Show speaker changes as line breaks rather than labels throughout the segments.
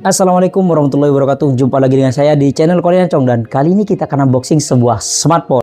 Assalamualaikum warahmatullahi wabarakatuh. Jumpa lagi dengan saya di channel Korean Chong, dan kali ini kita akan unboxing sebuah smartphone.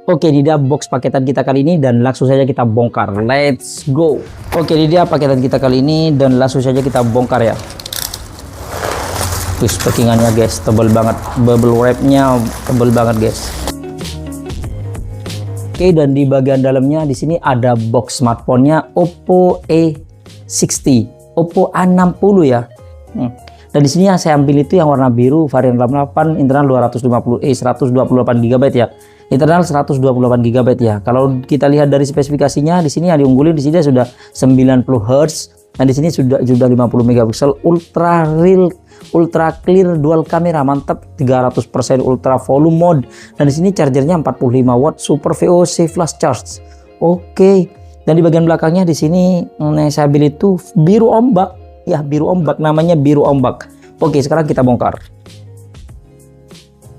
Oke, ini dia box paketan kita kali ini dan langsung saja kita bongkar. Let's go. Oke, ini dia paketan kita kali ini dan langsung saja kita bongkar ya. Wih, packingannya guys, tebal banget. Bubble wrapnya tebal banget guys. Oke, dan di bagian dalamnya di sini ada box smartphone-nya Oppo A60, Oppo A60 ya. Dan di sini yang saya ambil itu yang warna biru, varian RAM 8, internal 128 GB ya. Internal 128 GB ya. Kalau kita lihat dari spesifikasinya di sini yang diunggulin di sini sudah 90 Hz dan di sini sudah 50 megapiksel, ultra clear dual kamera, mantap, 300% ultra volume mode, dan di sini chargernya 45 watt super VOC flash charge. Oke. Dan di bagian belakangnya di sini saya ambil itu biru ombak. Ya, biru ombak, namanya biru ombak. Oke, sekarang kita bongkar.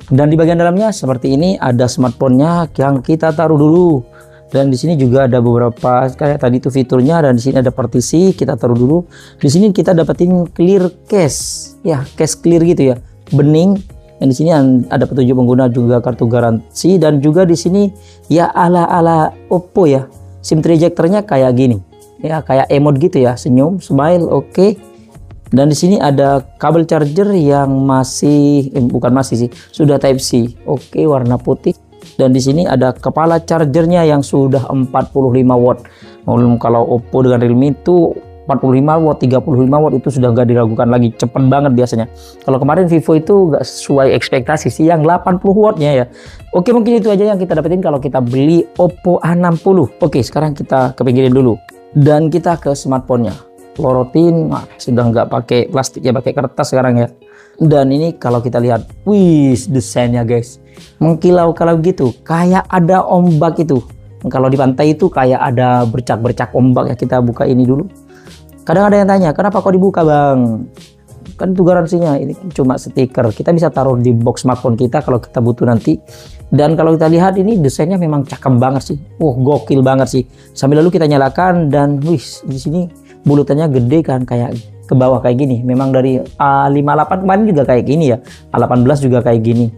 Dan di bagian dalamnya seperti ini, ada smartphone-nya yang kita taruh dulu. Dan di sini juga ada beberapa kayak tadi itu fiturnya, dan di sini ada partisi, kita taruh dulu. Di sini kita dapetin clear case. Ya, case clear gitu ya. Bening. Dan di sini ada petunjuk pengguna, juga kartu garansi, dan juga di sini ya ala-ala Oppo ya. SIM ejector-nya kayak gini. Ya, kayak emote gitu ya, senyum, smile, oke. Dan di sini ada kabel charger yang bukan masih sih, sudah Type C, oke, warna putih. Dan di sini ada kepala chargernya yang sudah 45 watt. Kalau Oppo dengan Realme itu 45 watt, 35 watt itu sudah nggak diragukan lagi, cepet banget biasanya. Kalau kemarin Vivo itu nggak sesuai ekspektasi sih, yang 80 wattnya ya. Oke, mungkin itu aja yang kita dapetin kalau kita beli Oppo A60. Oke, sekarang kita kepinggirin dulu. Dan kita ke smartphone-nya, lorotin, sudah nggak pakai plastik ya, pakai kertas sekarang ya. Dan ini kalau kita lihat, wih, desainnya guys, mengkilau kalau gitu, kayak ada ombak itu. Kalau di pantai itu kayak ada bercak-bercak ombak ya. Kita buka ini dulu. Kadang ada yang tanya, kenapa kok dibuka bang? Kan itu garansinya, ini cuma stiker. Kita bisa taruh di box smartphone kita kalau kita butuh nanti. Dan kalau kita lihat ini desainnya memang cakep banget sih. Gokil banget sih. Sambil lalu kita nyalakan dan wih, di sini bulutannya gede kan, kayak ke bawah kayak gini. Memang dari A58 kemarin juga kayak gini ya. A18 juga kayak gini.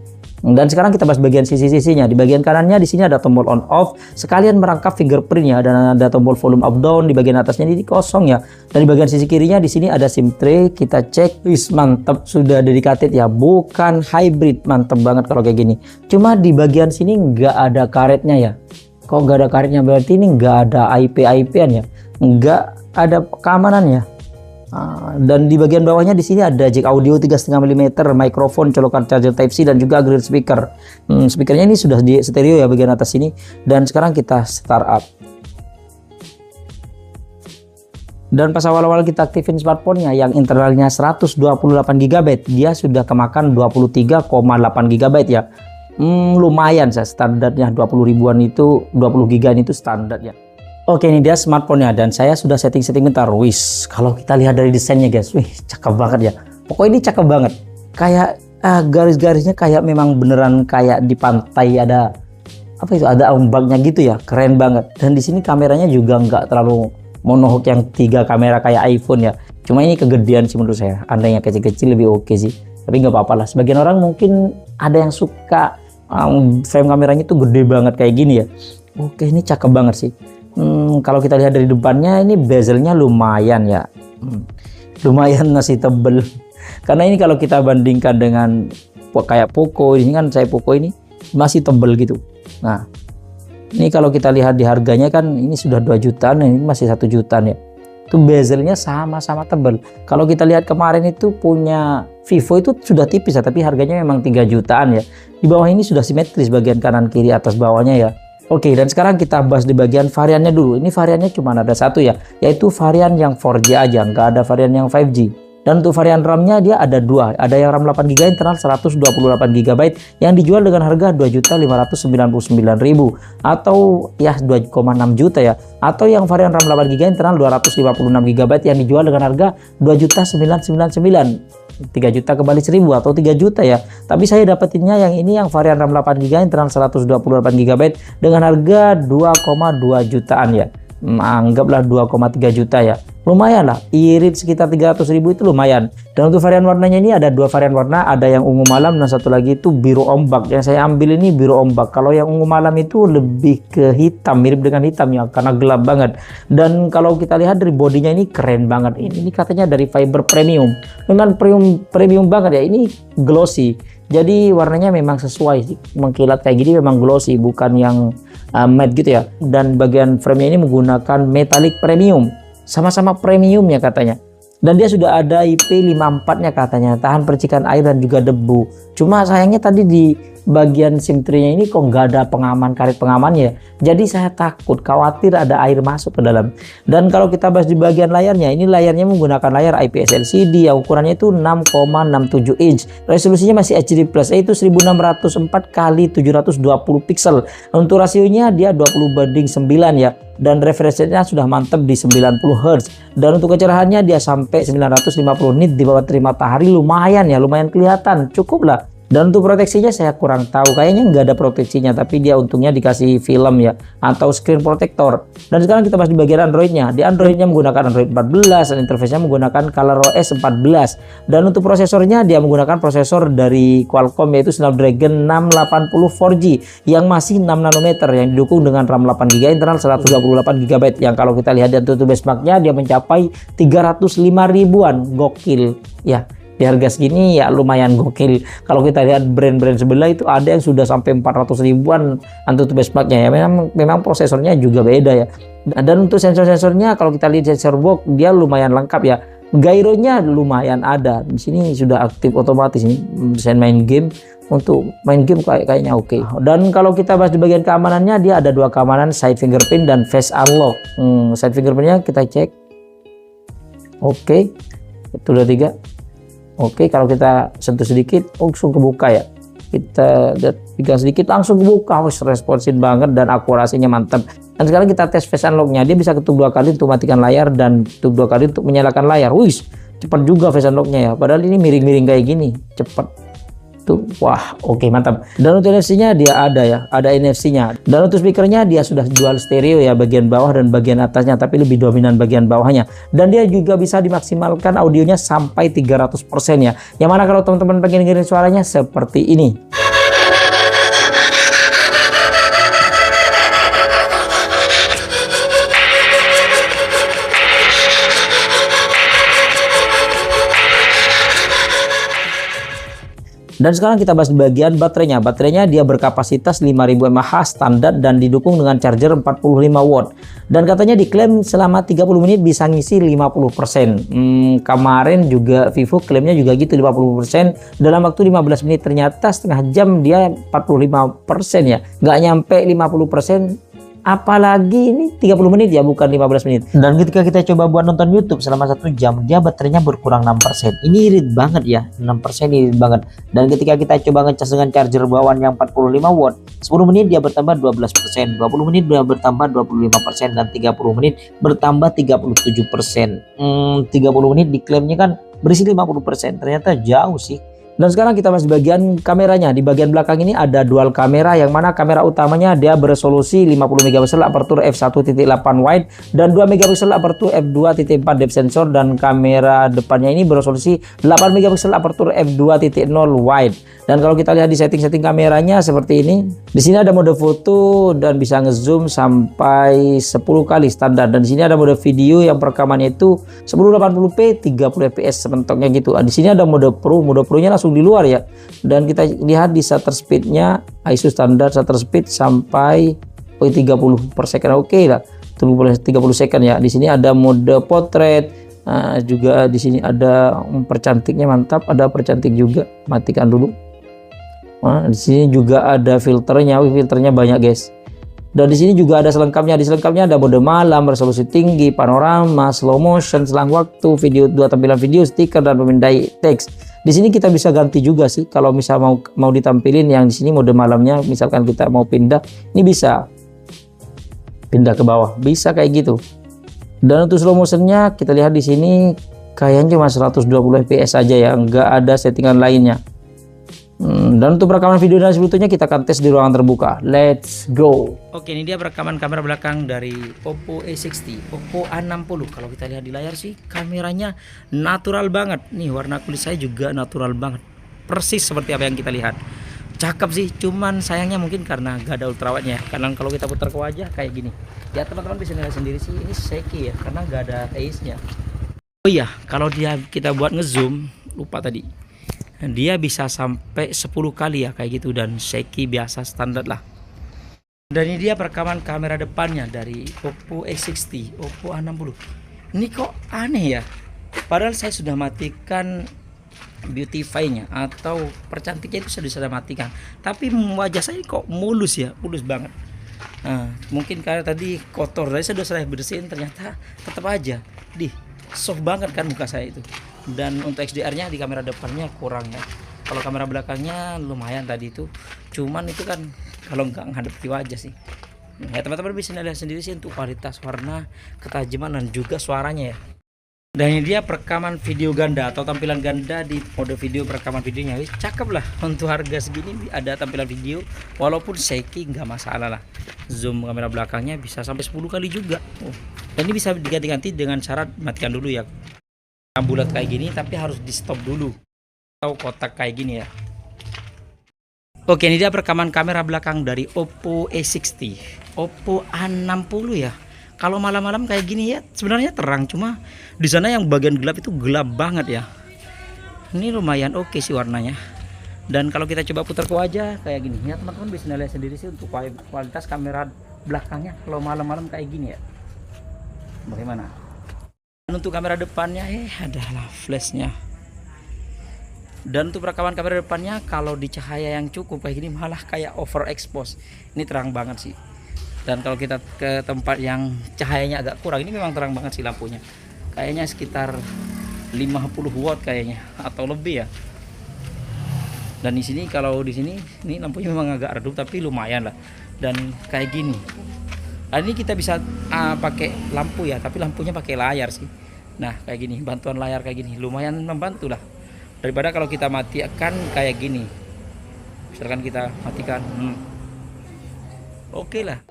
Dan sekarang kita bahas bagian sisi-sisinya. Di bagian kanannya di sini ada tombol on off, sekalian merangkap fingerprintnya, dan ada tombol volume up down. Di bagian atasnya ini kosong ya. Dan di bagian sisi kirinya di sini ada SIM tray. Kita cek, wis mantap, sudah dedicated ya, bukan hybrid. Mantap banget kalau kayak gini. Cuma di bagian sini nggak ada karetnya ya. Kok nggak ada karetnya, berarti ini nggak ada IP-an ya, nggak ada keamanannya. Dan di bagian bawahnya di sini ada jack audio 3,5 mm, mikrofon, colokan charger Type C, dan juga auxiliary speaker. Speakernya ini sudah di stereo ya bagian atas sini. Dan sekarang kita startup. Dan pas awal-awal kita aktifin smartphone-nya yang internalnya 128 GB, dia sudah kemakan 23,8 GB ya. Lumayan sih, standarnya 20 ribuan itu, 20 GB itu standarnya. Oke, ini dia smartphone-nya dan saya sudah setting bentar. Wis, kalau kita lihat dari desainnya guys, wih, cakep banget ya. Pokoknya ini cakep banget. Kayak garis-garisnya kayak memang beneran kayak di pantai, ada apa itu, ada ombaknya gitu ya. Keren banget. Dan di sini kameranya juga nggak terlalu monohok yang 3 kamera kayak iPhone ya. Cuma ini kegedean sih menurut saya. Andai yang kecil-kecil lebih oke sih. Tapi nggak apa-apa lah. Sebagian orang mungkin ada yang suka frame kameranya tuh gede banget kayak gini ya. Oke, ini cakep banget sih. Kalau kita lihat dari depannya ini bezelnya lumayan ya, lumayan masih tebel. Karena ini kalau kita bandingkan dengan kayak Poco, ini kan saya Poco ini masih tebel gitu. Nah, ini kalau kita lihat di harganya kan ini sudah 2 jutaan, ini masih 1 jutaan ya. Itu bezelnya sama-sama tebel. Kalau kita lihat kemarin itu punya Vivo itu sudah tipis ya, tapi harganya memang 3 jutaan ya. Di bawah ini sudah simetris bagian kanan kiri atas bawahnya ya. Oke, dan sekarang kita bahas di bagian variannya dulu. Ini variannya cuma ada satu ya, yaitu varian yang 4G aja, nggak ada varian yang 5G. Dan untuk varian RAM-nya dia ada 2. Ada yang RAM 8GB internal 128GB yang dijual dengan harga 2.599.000 atau ya 2,6 juta ya. Atau yang varian RAM 8GB internal 256GB yang dijual dengan harga 2.999.000. 3 juta kembali 1.000 atau 3 juta ya. Tapi saya dapetinnya yang ini, yang varian RAM 8GB internal 128GB dengan harga 2,2 jutaan ya. Anggaplah 2,3 juta ya. lumayan lah, irit sekitar 300.000 itu lumayan. Dan untuk varian warnanya ini ada dua varian warna, ada yang ungu malam dan satu lagi itu biru ombak. Yang saya ambil ini biru ombak. Kalau yang ungu malam itu lebih ke hitam, mirip dengan hitam ya, karena gelap banget. Dan kalau kita lihat dari bodinya ini keren banget. Ini katanya dari fiber premium. Memang premium banget ya. Ini glossy. Jadi warnanya memang sesuai sih. Mengkilat kayak gini memang glossy, bukan yang matte gitu ya. Dan bagian frame-nya ini menggunakan metallic premium. Sama-sama premium ya katanya. Dan dia sudah ada IP54-nya katanya, tahan percikan air dan juga debu. Cuma sayangnya tadi di bagian SIM tray-nya ini kok nggak ada pengaman, karet pengamannya. Jadi saya takut, khawatir ada air masuk ke dalam. Dan kalau kita bahas di bagian layarnya, ini layarnya menggunakan layar IPS LCD yang ukurannya itu 6,67 inch. Resolusinya masih HD+, yaitu 1604 x 720 pixel. Untuk rasionya dia 20:9 ya. Dan refresh rate-nya sudah mantap di 90 Hz. Dan untuk kecerahannya dia sampai 950 nit di bawah terik matahari, lumayan ya, lumayan kelihatan, cukup lah. Dan untuk proteksinya saya kurang tahu, kayaknya nggak ada proteksinya, tapi dia untungnya dikasih film ya, atau screen protector. Dan sekarang kita bahas di bagian Android-nya. Di Android-nya menggunakan Android 14 dan interface-nya menggunakan ColorOS 14. Dan untuk prosesornya dia menggunakan prosesor dari Qualcomm yaitu Snapdragon 680 4G yang masih 6 nanometer yang didukung dengan RAM 8GB internal 128GB. Yang kalau kita lihat di Antutu benchmark-nya dia mencapai 305 ribuan, gokil ya. Di harga segini ya lumayan gokil. Kalau kita lihat brand-brand sebelah itu ada yang sudah sampai 400 ribuan Antutu benchmark-nya ya. Memang prosesornya juga beda ya. Dan untuk sensor-sensornya kalau kita lihat sensor box dia lumayan lengkap ya. Gyronya lumayan ada. Di sini sudah aktif otomatis ini. Bisa main game. Untuk main game kayaknya oke. Dan kalau kita bahas di bagian keamanannya, dia ada dua keamanan, side fingerprint dan face unlock. Side fingerprintnya kita cek. Oke. Itu udah 3. Oke, kalau kita sentuh sedikit langsung kebuka ya. Kita pegang sedikit langsung kebuka, responsif banget dan akurasinya mantap. Dan sekarang kita tes face unlock-nya. Dia bisa ketuk 2 kali untuk matikan layar dan ketuk 2 kali untuk menyalakan layar. Wih, cepat juga face unlock-nya ya. Padahal ini miring-miring kayak gini, cepat. Tuh, wah, oke, mantap. Dan untuk NFC-nya dia ada ya, ada NFC-nya. Dan untuk speakernya dia sudah dual stereo ya, bagian bawah dan bagian atasnya, tapi lebih dominan bagian bawahnya. Dan dia juga bisa dimaksimalkan audionya sampai 300% ya. Yang mana kalau teman-teman pengen dengerin suaranya seperti ini. Dan sekarang kita bahas di bagian baterainya. Baterainya dia berkapasitas 5000 mAh standar dan didukung dengan charger 45 watt. Dan katanya diklaim selama 30 menit bisa ngisi 50%. Kemarin juga Vivo klaimnya juga gitu 50% dalam waktu 15 menit. Ternyata setengah jam dia 45% ya. Nggak nyampe 50%. Apalagi ini 30 menit ya, bukan 15 menit. Dan ketika kita coba buat nonton YouTube selama 1 jam, dia baterainya berkurang 6%. Ini irit banget ya, 6% irit banget. Dan ketika kita coba ngecas dengan charger bawaan yang 45 watt, 10 menit dia bertambah 12%, 20 menit dia bertambah 25%, dan 30 menit bertambah 37%. 30 menit diklaimnya kan berisi 50%, ternyata jauh sih. Dan sekarang kita masih di bagian kameranya. Di bagian belakang ini ada dual kamera, yang mana kamera utamanya dia beresolusi 50 megapiksel aperture f1.8 wide dan 2 megapiksel aperture f2.4 depth sensor, dan kamera depannya ini beresolusi 8 megapiksel aperture f2.0 wide. Dan kalau kita lihat di setting-setting kameranya seperti ini. Di sini ada mode foto dan bisa ngezoom sampai 10 kali standar. Dan di sini ada mode video yang perekamannya itu 1080p 30 fps sementoknya gitu. Di sini ada mode pro, mode pro-nya langsung di luar ya. Dan kita lihat di shutter speed-nya ISO standar shutter speed sampai 30 per second. Oke lah, 30 second ya. Di sini ada mode portrait. Juga di sini ada percantiknya mantap, ada percantik juga. Matikan dulu. Di sini juga ada filternya, filternya banyak guys. Dan di sini juga ada selengkapnya. Di selengkapnya ada mode malam, resolusi tinggi, panorama, slow motion, selang waktu, video, 2 tampilan video, stiker, dan pemindai teks. Di sini kita bisa ganti juga sih. Kalau misal mau ditampilin yang di sini mode malamnya, misalkan kita mau pindah, ini bisa pindah ke bawah, bisa kayak gitu. Dan untuk slow motionnya kita lihat di sini kayaknya cuma 120 fps aja ya, nggak ada settingan lainnya. Dan untuk rekaman video dan sebetulnya kita akan tes di ruangan terbuka. Let's go. Oke, ini dia rekaman kamera belakang dari Oppo A60, Oppo A60. Kalau kita lihat di layar sih kameranya natural banget. Nih warna kulit saya juga natural banget. Persis seperti apa yang kita lihat. Cakep sih, cuman sayangnya mungkin karena gak ada ultrawidenya. Karena kalau kita putar ke wajah kayak gini. Ya teman-teman bisa lihat sendiri sih, ini shaky ya karena gak ada ace-nya. Oh iya, kalau kita buat ngezoom, lupa tadi. Dia bisa sampai 10 kali ya kayak gitu, dan shaky biasa standar lah. Dan ini dia perekaman kamera depannya dari Oppo A60, Oppo A60. Ini kok aneh ya, padahal saya sudah matikan beautify-nya atau percantiknya itu sudah matikan, tapi wajah saya kok mulus ya, mulus banget. Nah, mungkin karena tadi kotor, tadi saya bersihin, ternyata tetap aja soft banget kan muka saya itu. Dan untuk XDR-nya di kamera depannya kurang ya. Kalau kamera belakangnya lumayan tadi itu. Cuman itu kan kalau nggak ngadep di wajah sih. Ya teman-teman bisa lihat sendiri sih untuk kualitas warna, ketajaman dan juga suaranya ya. Dan ini dia perekaman video ganda atau tampilan ganda di mode video perekaman videonya. Cakep lah, untuk harga segini ada tampilan video walaupun shaky nggak masalah lah. Zoom kamera belakangnya bisa sampai 10 kali juga. Dan ini bisa diganti-ganti dengan syarat matikan dulu ya. Bulat kayak gini tapi harus di stop dulu, atau kotak kayak gini ya. Oke, ini dia perekaman kamera belakang dari Oppo A60, Oppo A60 ya. Kalau malam-malam kayak gini ya sebenarnya terang, cuma di sana yang bagian gelap itu gelap banget ya. Ini lumayan oke sih warnanya. Dan kalau kita coba putar ke wajah kayak gini ya, teman-teman bisa lihat sendiri sih untuk kualitas kamera belakangnya kalau malam-malam kayak gini ya. Bagaimana? Dan untuk kamera depannya adalah flashnya. Dan untuk rekaman kamera depannya kalau di cahaya yang cukup kayak gini malah kayak overexpose. Ini terang banget sih. Dan kalau kita ke tempat yang cahayanya agak kurang, ini memang terang banget sih lampunya. Kayaknya sekitar 50 watt kayaknya atau lebih ya. Dan di sini kalau di sini ini lampunya memang agak redup tapi lumayan lah. Dan kayak gini. Nah, ini kita bisa pakai lampu ya, tapi lampunya pakai layar sih. Nah kayak gini, bantuan layar kayak gini lumayan membantu lah, daripada kalau kita matikan kayak gini. Misalkan kita matikan oke lah.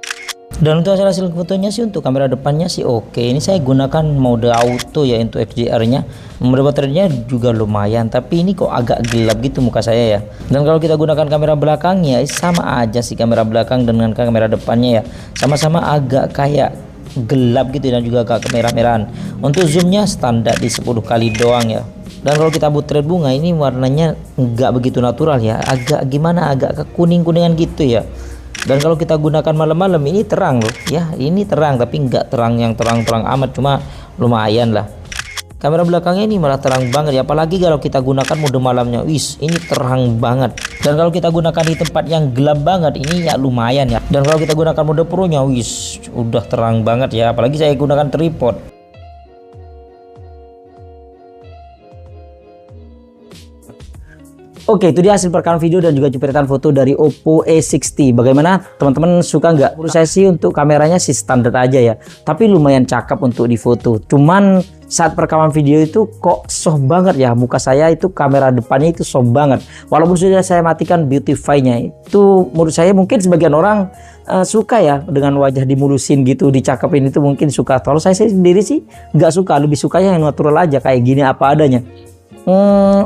Dan untuk hasil fotonya sih untuk kamera depannya sih oke. Ini saya gunakan mode auto ya untuk XDR-nya. Mode baterainya juga lumayan, tapi ini kok agak gelap gitu muka saya ya. Dan kalau kita gunakan kamera belakangnya sama aja sih, kamera belakang dengan kamera depannya ya. Sama-sama agak kayak gelap gitu dan juga agak kemerah-merahan. Untuk zoomnya standar di 10 kali doang ya. Dan kalau kita butret bunga ini warnanya nggak begitu natural ya, agak gimana, agak kekuning-kuningan gitu ya. Dan kalau kita gunakan malam-malam ini terang loh ya, ini terang tapi nggak terang yang terang-terang amat, cuma lumayan lah. Kamera belakangnya ini malah terang banget ya, apalagi kalau kita gunakan mode malamnya, wis ini terang banget. Dan kalau kita gunakan di tempat yang gelap banget ini ya lumayan ya. Dan kalau kita gunakan mode pro nya, wis udah terang banget ya, apalagi saya gunakan tripod. Oke, itu dia hasil perekaman video dan juga cuplikan foto dari Oppo A60. Bagaimana teman-teman, suka nggak? Menurut saya sih untuk kameranya sih standar aja ya, tapi lumayan cakep untuk difoto. Cuman saat perekaman video itu kok soft banget ya, muka saya itu kamera depannya itu soft banget. Walaupun sudah saya matikan beautify-nya, itu menurut saya mungkin sebagian orang suka ya dengan wajah dimulusin gitu, dicakepin, itu mungkin suka. Kalau saya sendiri sih nggak suka, lebih suka yang natural aja kayak gini apa adanya.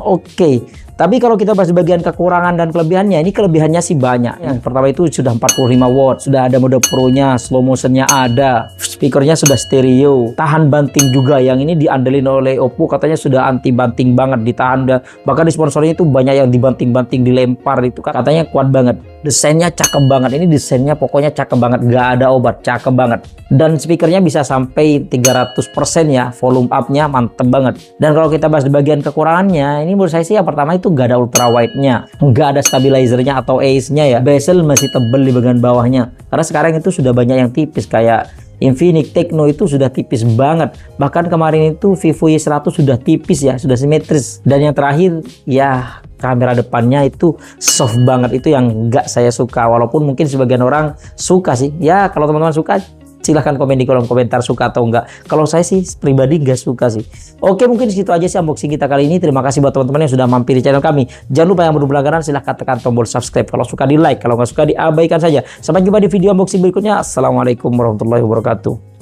Oke. Tapi kalau kita bahas bagian kekurangan dan kelebihannya, ini kelebihannya sih banyak. Yang pertama itu sudah 45 watt, sudah ada mode pro-nya, slow motion-nya ada, speakernya sudah stereo, tahan banting juga. Yang ini diandelin oleh Oppo, katanya sudah anti banting banget, ditahan. Bahkan di sponsornya itu banyak yang dibanting-banting, dilempar, itu katanya kuat banget. Desainnya cakep banget, ini desainnya pokoknya cakep banget, gak ada obat, cakep banget. Dan speakernya bisa sampai 300% ya, volume up-nya mantep banget. Dan kalau kita bahas di bagian kekurangannya, ini menurut saya sih yang pertama itu gak ada ultra wide-nya, gak ada stabilizer-nya atau ace-nya ya. Bezel masih tebel di bagian bawahnya, karena sekarang itu sudah banyak yang tipis, kayak Infinix, Tecno itu sudah tipis banget. Bahkan kemarin itu Vivo Y100 sudah tipis ya, sudah simetris. Dan yang terakhir ya kamera depannya itu soft banget, itu yang nggak saya suka. Walaupun mungkin sebagian orang suka sih ya, kalau teman-teman suka Silahkan komen di kolom komentar suka atau enggak. Kalau saya sih pribadi nggak suka sih. Oke, mungkin segitu aja sih unboxing kita kali ini. Terima kasih buat teman-teman yang sudah mampir di channel kami. Jangan lupa yang baru berlangganan silahkan tekan tombol subscribe. Kalau suka di like, kalau nggak suka diabaikan saja. Sampai jumpa di video unboxing berikutnya. Assalamualaikum warahmatullahi wabarakatuh.